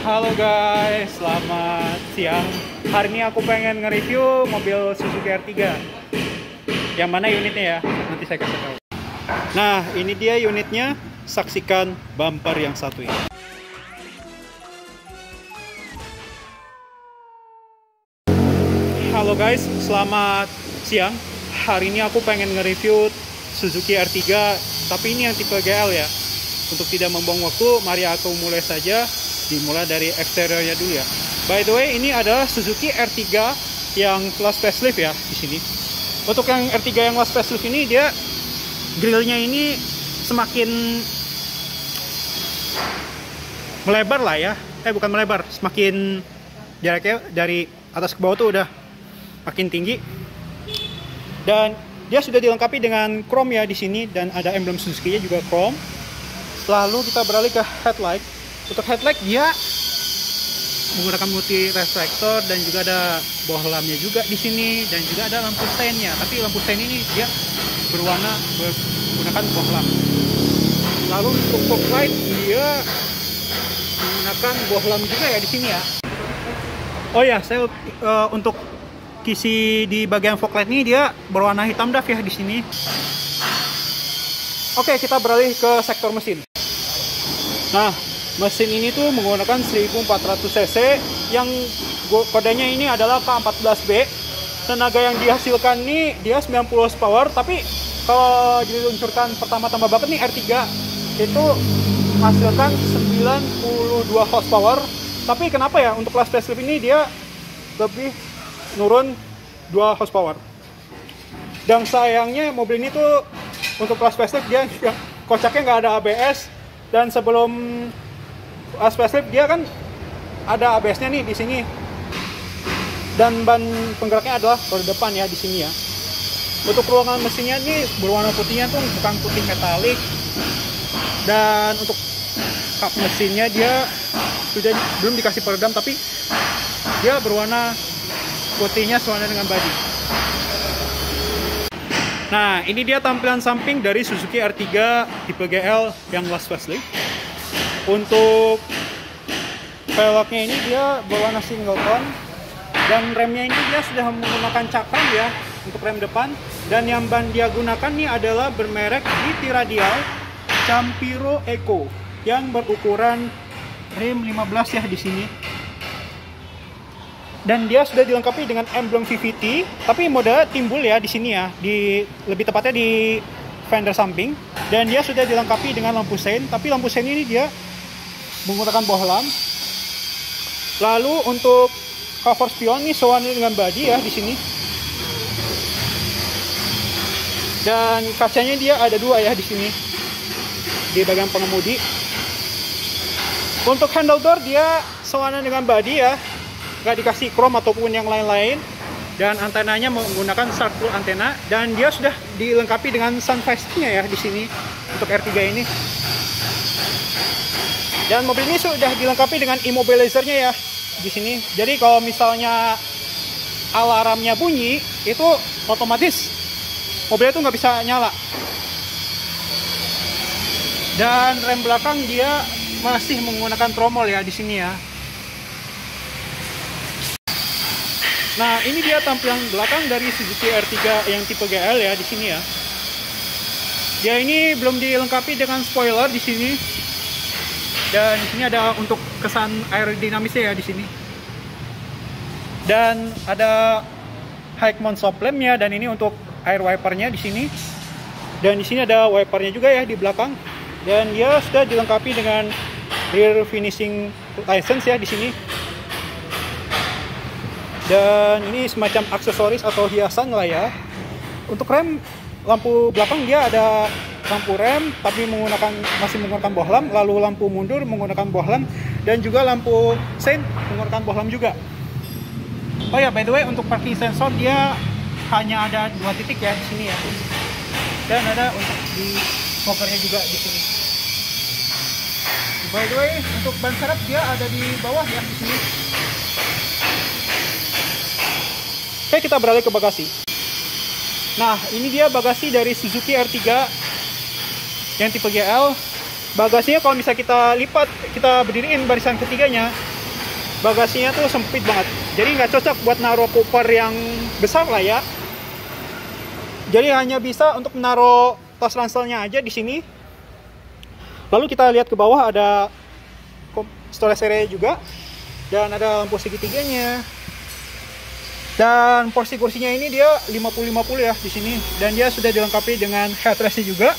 Halo guys, selamat siang. Hari ini aku pengen nge-review mobil Suzuki R3. Yang mana unitnya ya? Nanti saya kasih tahu. Nah, ini dia unitnya. Saksikan bumper yang satu ini. Halo guys, selamat siang. Hari ini aku pengen nge-review Suzuki R3, tapi ini yang tipe GL ya. Untuk tidak membuang waktu, mari aku mulai saja. Dimulai dari eksteriornya dulu ya. By the way, ini adalah Suzuki R3 yang kelas facelift ya di sini. Untuk yang R3 yang kelas facelift ini, dia grillnya ini semakin melebar lah ya. Bukan melebar, semakin jaraknya dari atas ke bawah tuh udah makin tinggi. Dan dia sudah dilengkapi dengan chrome ya di sini, dan ada emblem Suzuki-nya juga chrome. Lalu kita beralih ke headlight. Untuk headlight dia menggunakan multi reflektor dan juga ada bohlamnya juga di sini, dan juga ada lampu steinnya. Tapi lampu stein ini dia menggunakan bohlam. Lalu untuk fog light dia menggunakan bohlam juga ya di sini ya. Oh ya, saya untuk kisi di bagian fog light ini dia berwarna hitam daf ya di sini. Oke, kita beralih ke sektor mesin. Nah, mesin ini tuh menggunakan 1400 cc yang kodenya ini adalah K14B. Tenaga yang dihasilkan ini dia 90 horsepower, tapi kalau diluncurkan pertama tambah banget nih R3 itu menghasilkan 92 horsepower. Tapi kenapa ya untuk kelas facelift ini dia lebih nurun 2 horsepower. Dan sayangnya mobil ini tuh untuk kelas facelift dia kocaknya nggak ada ABS, dan sebelum kelas facelift dia kan ada ABS-nya nih di sini. Dan ban penggeraknya adalah roda depan ya di sini ya. Untuk ruangan mesinnya ini berwarna putihnya tuh bukan putih metalik. Dan untuk kap mesinnya dia sudah belum dikasih peredam, tapi dia berwarna putihnya sewarna dengan body. Nah, ini dia tampilan samping dari Suzuki R3 tipe GL yang kelas facelift. Untuk velgnya ini dia berwarna single tone, dan remnya ini dia sudah menggunakan cakram ya untuk rem depan. Dan yang ban dia gunakan nih adalah bermerek GT Radial Campiro Eco yang berukuran rim 15 ya di sini. Dan dia sudah dilengkapi dengan emblem VVT, tapi mode timbul ya di sini ya, lebih tepatnya di fender samping. Dan dia sudah dilengkapi dengan lampu sein, tapi lampu sein ini dia menggunakan bohlam. Lalu untuk cover spion ini sewarna dengan body ya di sini. Dan kacanya dia ada 2 ya di sini di bagian pengemudi. Untuk handle door dia sewarna dengan body ya, nggak dikasih chrome ataupun yang lain-lain. Dan antenanya menggunakan shark blue antena, dan dia sudah dilengkapi dengan sun visor-nya ya di sini untuk R3 ini. Dan mobil ini sudah dilengkapi dengan immobilizer-nya ya di sini. Jadi kalau misalnya alarmnya bunyi, itu otomatis mobilnya itu nggak bisa nyala. Dan rem belakang dia masih menggunakan tromol ya di sini ya. Nah, ini dia tampilan belakang dari Suzuki R3 yang tipe GL ya di sini ya. Dia ini belum dilengkapi dengan spoiler di sini. Dan di sini ada untuk kesan aerodinamisnya ya di sini. Dan ada high mount stop lamp ya, dan ini untuk air wipernya di sini. Dan di sini ada wipernya juga ya di belakang. Dan dia sudah dilengkapi dengan rear finishing license ya di sini. Dan ini semacam aksesoris atau hiasan lah ya. Untuk rem, lampu belakang dia ada lampu rem tapi masih menggunakan bohlam. Lalu lampu mundur menggunakan bohlam, dan juga lampu sein menggunakan bohlam juga. Oh ya, by the way, untuk parking sensor dia hanya ada 2 titik ya di sini ya. Dan ada untuk di spokernya juga di sini. By the way, untuk ban serep dia ada di bawah ya di sini. Oke, kita beralih ke bagasi. Nah, ini dia bagasi dari Suzuki R3 yang tipe GL. Bagasinya kalau misalnya kita lipat, kita berdiriin barisan ketiganya, bagasinya tuh sempit banget, jadi nggak cocok buat naruh koper yang besar lah ya. Jadi hanya bisa untuk menaruh tas ranselnya aja di sini. Lalu kita lihat ke bawah ada storage area juga, dan ada lampu segitiganya. Dan porsi kursinya ini dia 50-50 ya di sini, dan dia sudah dilengkapi dengan headrestnya juga.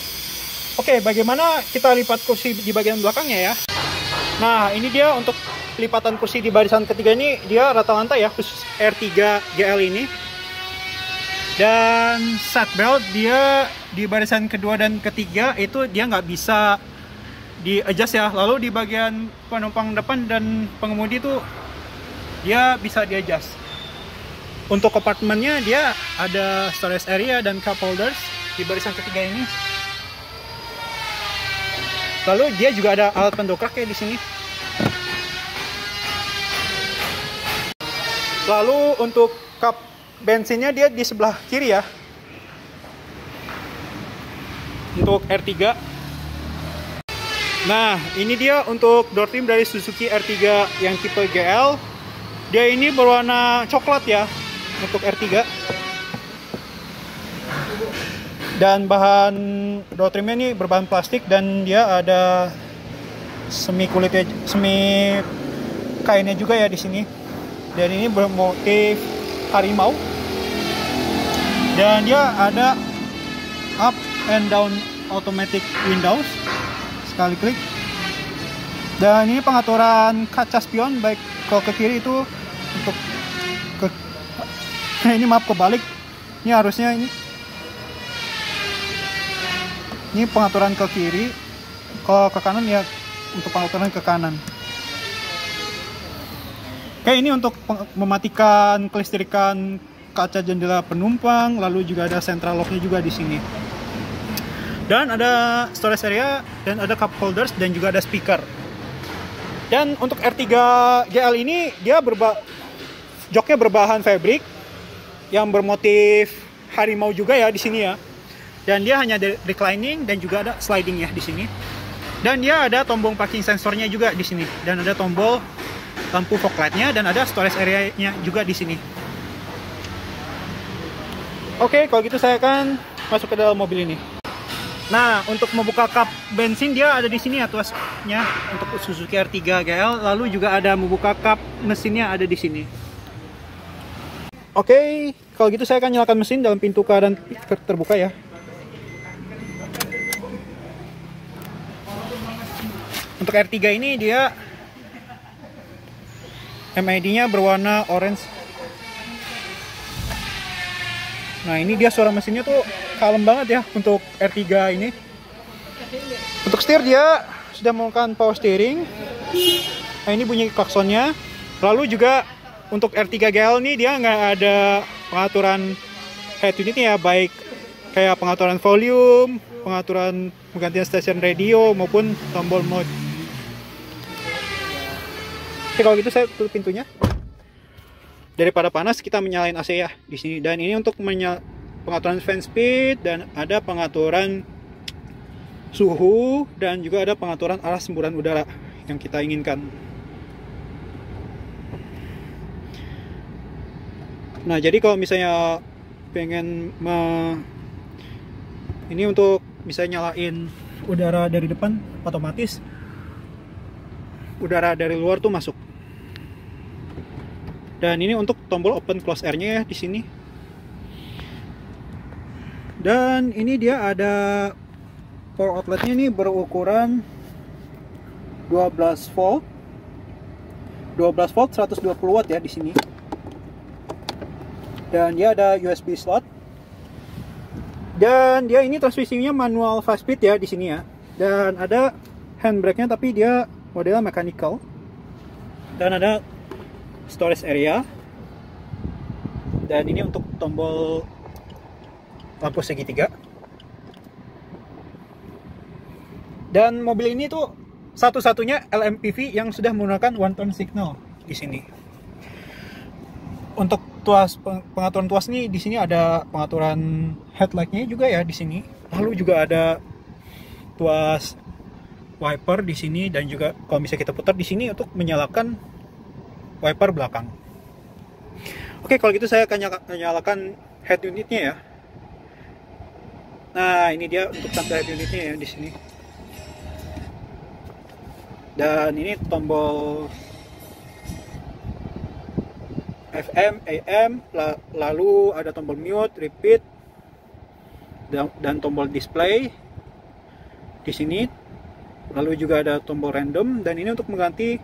Oke, bagaimana kita lipat kursi di bagian belakangnya ya? Nah, ini dia untuk lipatan kursi di barisan ketiga ini, dia rata lantai ya, khusus R3 GL ini. Dan seat belt dia di barisan kedua dan ketiga itu dia nggak bisa di adjust ya. Lalu di bagian penumpang depan dan pengemudi itu dia bisa di adjust. Untuk kompartemennya dia ada storage area dan cup holders di barisan ketiga ini. Lalu dia juga ada alat pendongkrak ya di sini. Lalu untuk cup bensinnya dia di sebelah kiri ya. Untuk R3. Nah, ini dia untuk door trim dari Suzuki R3 yang tipe GL. Dia ini berwarna coklat ya untuk R3. Dan bahan door trimnya ini berbahan plastik, dan dia ada semi kainnya juga ya di sini. Dan ini bermotif harimau. Dan dia ada up and down automatic windows, sekali klik. Dan ini pengaturan kaca spion, baik kalau ke kiri itu untuk ini maaf kebalik. Ini harusnya ini pengaturan ke kiri, kalau ke kanan ya untuk pengaturan ke kanan. Oke, ini untuk mematikan kelistrikan kaca jendela penumpang, lalu juga ada central locknya juga di sini. Dan ada storage area, dan ada cup holders, dan juga ada speaker. Dan untuk R3 GL ini dia joknya berbahan fabric yang bermotif harimau juga ya di sini ya. Dan dia hanya reclining dan juga ada sliding ya di sini. Dan dia ada tombol parking sensornya juga di sini, dan ada tombol lampu fog light-nya, dan ada storage area-nya juga di sini. Oke, kalau gitu saya akan masuk ke dalam mobil ini. Nah, untuk membuka kap bensin dia ada di sini ya tuasnya untuk Suzuki R3 GL. Lalu juga ada membuka kap mesinnya ada di sini. Oke, kalau gitu saya akan nyalakan mesin dalam pintu keadaan terbuka ya. Untuk R3 ini dia MID-nya berwarna orange. Nah, ini dia suara mesinnya tuh kalem banget ya untuk R3 ini. Untuk setir dia sudah menggunakan power steering. Nah, ini bunyi klaksonnya. Lalu juga untuk R3 GL ini dia nggak ada pengaturan head unitnya ya, baik kayak pengaturan volume, pengaturan penggantian stasiun radio maupun tombol mode. Oke, kalau gitu saya tutup pintunya. Daripada panas kita menyalain AC ya di sini. Dan ini untuk pengaturan fan speed, dan ada pengaturan suhu, dan juga ada pengaturan arah semburan udara yang kita inginkan. Nah, jadi kalau misalnya pengen ini untuk bisa nyalain udara dari depan, otomatis udara dari luar tuh masuk. Dan ini untuk tombol open close air-nya ya di sini. Dan ini dia ada power outlet-nya, ini berukuran 12 volt 120 watt ya di sini. Dan dia ada USB slot. Dan dia ini transmisinya manual 5 speed ya di sini ya. Dan ada handbrake-nya tapi dia modelnya mechanical. Dan ada storage area. Dan ini untuk tombol lampu segitiga. Dan mobil ini tuh satu-satunya LMPV yang sudah menggunakan one tone signal di sini. Untuk pengaturan tuas nih di sini ada pengaturan headlight-nya juga ya di sini. Lalu juga ada tuas wiper di sini, dan juga kalau bisa kita putar di sini untuk menyalakan wiper belakang. Oke, kalau gitu saya akan nyalakan head unitnya ya. Nah, ini dia untuk tanda head unitnya ya di sini. Dan ini tombol FM, AM, lalu ada tombol mute, repeat, dan tombol display di sini. Lalu juga ada tombol random, dan ini untuk mengganti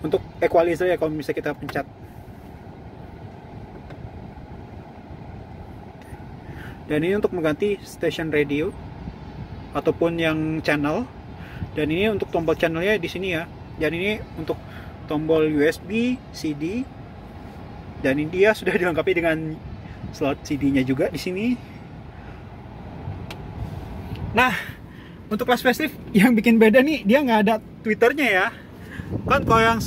untuk equalizer ya kalau misalnya kita pencet. Dan ini untuk mengganti station radio ataupun yang channel. Dan ini untuk tombol channelnya di sini ya. Dan ini untuk tombol USB, CD. Dan ini dia sudah dilengkapi dengan slot CD-nya juga di sini. Nah, untuk kelas facelift yang bikin beda nih, dia nggak ada Twitternya ya. Kan kalau yang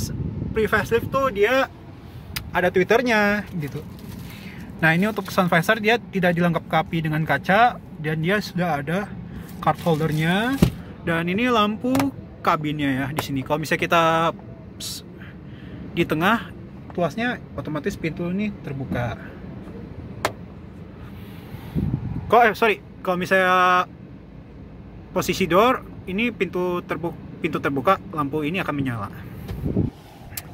pre-facelift tuh dia ada Twitternya gitu. Nah, ini untuk sun visor dia tidak dilengkapi dengan kaca, dan dia sudah ada card holdernya. Dan ini lampu kabinnya ya di sini. Kalau misalnya kita di tengah tuasnya, otomatis pintu ini terbuka. Kalau misalnya posisi door, ini pintu terbuka, lampu ini akan menyala.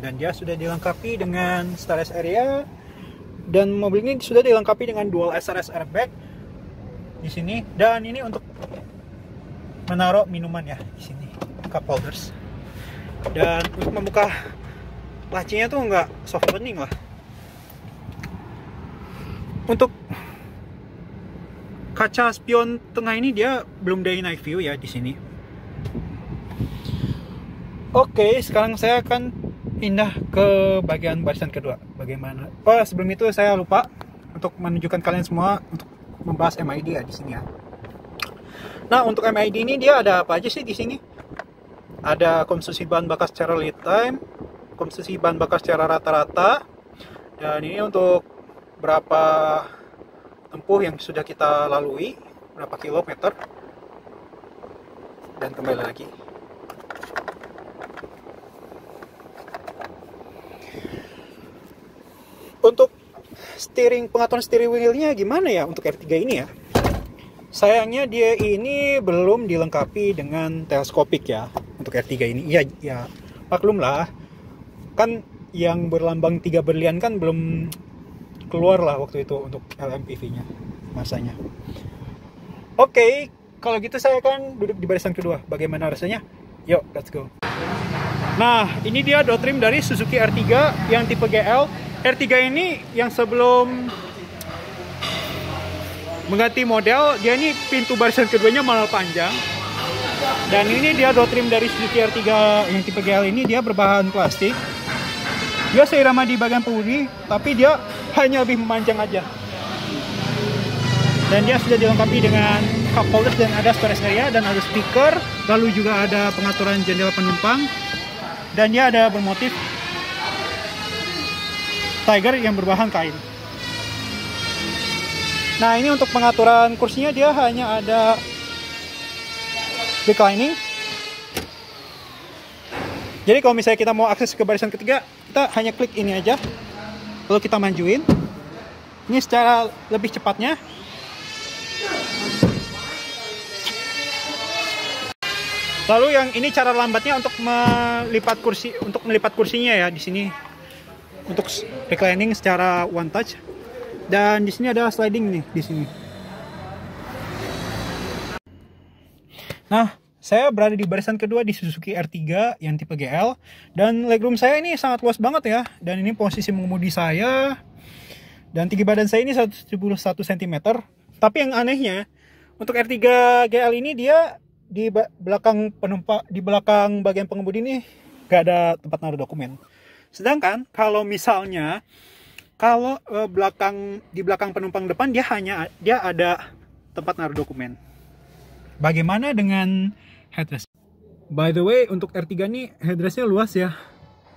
Dan dia sudah dilengkapi dengan storage area, dan mobil ini sudah dilengkapi dengan dual SRS airbag di sini. Dan ini untuk menaruh minuman ya di sini, cup holders. Dan untuk membuka lacinya tuh nggak soft opening lah. Untuk kaca spion tengah ini dia belum dari night view ya di sini. Oke, sekarang saya akan pindah ke bagian barisan kedua. Bagaimana? Oh, sebelum itu saya lupa untuk menunjukkan kalian semua untuk membahas MID ya di sini ya. Nah, untuk MID ini dia ada apa aja sih di sini? Ada konsumsi bahan bakar secara lead time, konsumsi bahan bakar secara rata-rata, dan ini untuk berapa tempuh yang sudah kita lalui, berapa kilometer, dan kembali lagi. Untuk pengaturan steering wheelnya gimana ya untuk R3 ini ya? Sayangnya dia ini belum dilengkapi dengan teleskopik ya untuk R3 ini. Ya maklum lah, kan yang berlambang 3 berlian kan belum keluar lah waktu itu untuk LMPV-nya masanya. Oke, kalau gitu saya akan duduk di barisan kedua. Bagaimana rasanya? Yuk, let's go. Nah, ini dia door trim dari Suzuki R3 yang tipe GL. R3 ini yang sebelum mengganti model, dia ini pintu barisan keduanya malah panjang. Dan ini dia door trim dari Suzuki R3 yang tipe GL ini, dia berbahan plastik. Dia seirama di bagian pengemudi, tapi dia hanya lebih memanjang aja. Dan dia sudah dilengkapi dengan cup holders, dan ada storage area, dan ada speaker. Lalu juga ada pengaturan jendela penumpang. Dan dia ada bermotif tiger yang berbahan kain. Nah, ini untuk pengaturan kursinya dia hanya ada reclining. Jadi kalau misalnya kita mau akses ke barisan ketiga, kita hanya klik ini aja, lalu kita majuin. Ini secara lebih cepatnya. Lalu yang ini cara lambatnya untuk melipat kursinya ya di sini. Untuk reclining secara one touch. Dan di sini ada sliding nih di sini. Nah, saya berada di barisan kedua di Suzuki R3 yang tipe GL, dan legroom saya ini sangat luas banget ya. Dan ini posisi mengemudi saya, dan tinggi badan saya ini 171 cm. Tapi yang anehnya, untuk R3 GL ini dia di belakang penumpang, di belakang bagian pengemudi ini gak ada tempat naruh dokumen. Sedangkan kalau misalnya di belakang penumpang depan dia ada tempat naruh dokumen. Bagaimana dengan headrest? By the way, untuk R3 ini headrestnya luas ya.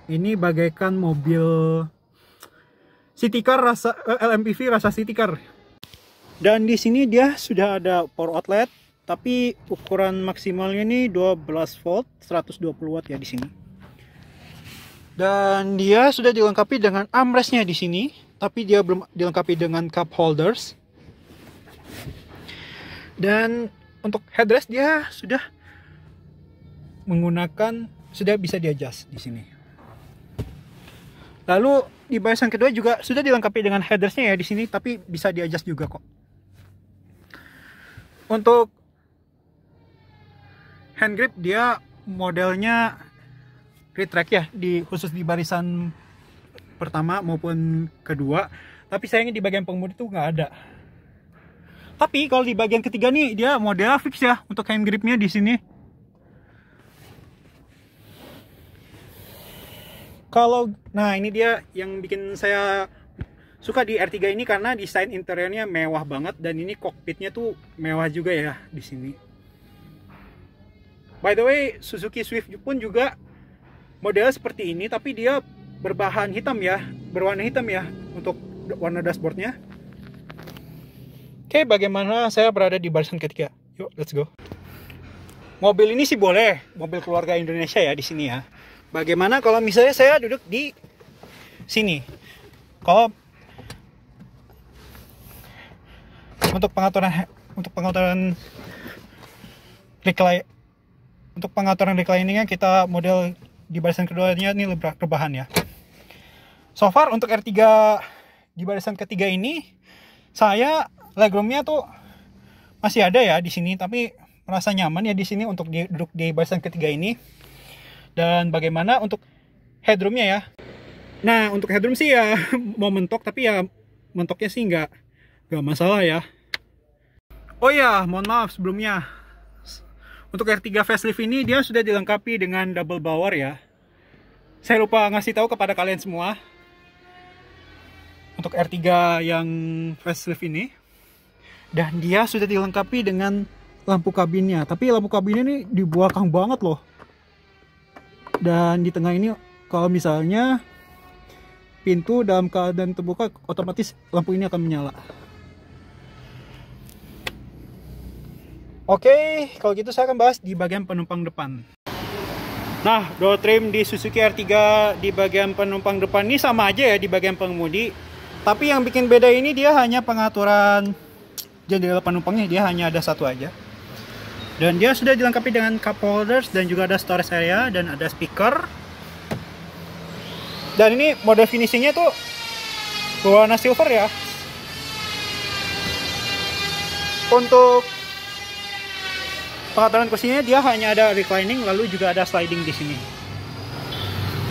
Ini bagaikan mobil city car LMPV rasa city car. Dan di sini dia sudah ada power outlet, tapi ukuran maksimalnya ini 12 volt 120 watt ya di sini. Dan dia sudah dilengkapi dengan armrestnya di sini, tapi dia belum dilengkapi dengan cup holders. Dan untuk headrest dia sudah bisa di-adjust di sini. Lalu di barisan kedua juga sudah dilengkapi dengan headrestnya ya di sini, tapi bisa di-adjust juga kok. Untuk hand grip dia modelnya retract ya, khusus di barisan pertama maupun kedua, tapi sayangnya di bagian pengemudi tuh nggak ada. Tapi kalau di bagian ketiga nih dia modelnya fix ya untuk hand gripnya di sini. Nah ini dia yang bikin saya suka di R3 ini, karena desain interiornya mewah banget dan ini kokpitnya tuh mewah juga ya di sini. By the way, Suzuki Swift pun juga modelnya seperti ini, tapi dia berwarna hitam ya untuk warna dashboardnya. Oke, bagaimana saya berada di barisan ketiga? Yuk, let's go. Mobil ini sih boleh, mobil keluarga Indonesia ya di sini ya. Bagaimana kalau misalnya saya duduk di sini? Kalau untuk pengaturan recliningnya kita model di barisan keduanya ini lebih rebahan ya. So far untuk R3 di barisan ketiga ini saya legroomnya tuh masih ada ya di sini, tapi merasa nyaman ya di sini untuk duduk di barisan ketiga ini. Dan bagaimana untuk headroomnya ya? Nah untuk headroom sih ya mau mentok, tapi ya mentoknya sih nggak masalah ya. Oh ya, mohon maaf sebelumnya. Untuk R3 facelift ini dia sudah dilengkapi dengan double blower ya. Saya lupa ngasih tahu kepada kalian semua. Untuk R3 yang facelift ini. Dan dia sudah dilengkapi dengan lampu kabinnya. Tapi lampu kabinnya ini di belakang banget loh. Dan di tengah ini kalau misalnya pintu dalam keadaan terbuka, otomatis lampu ini akan menyala. Oke, kalau gitu saya akan bahas di bagian penumpang depan. Nah, door trim di Suzuki R3 di bagian penumpang depan ini sama aja ya di bagian pengemudi. Tapi yang bikin beda ini dia hanya pengaturan jendela penumpangnya, dia hanya ada satu aja. Dan dia sudah dilengkapi dengan cup holders dan juga ada storage area dan ada speaker. Dan ini model finishingnya tuh berwarna silver ya. Untuk pengaturan kursinya dia hanya ada reclining, lalu juga ada sliding di sini.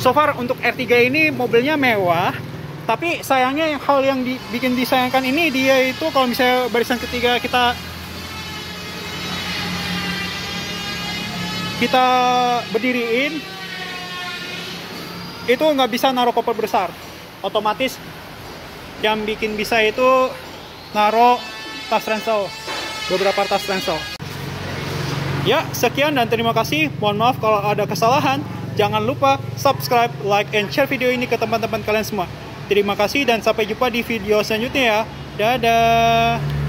So far untuk R3 ini mobilnya mewah, tapi sayangnya hal yang bikin disayangkan ini dia itu kalau misalnya barisan ketiga kita berdiriin itu nggak bisa naruh koper besar. Otomatis yang bikin bisa itu naruh tas ransel, beberapa tas ransel. Ya, sekian dan terima kasih. Mohon maaf kalau ada kesalahan. Jangan lupa subscribe, like, and share video ini ke teman-teman kalian semua. Terima kasih dan sampai jumpa di video selanjutnya ya. Dadah.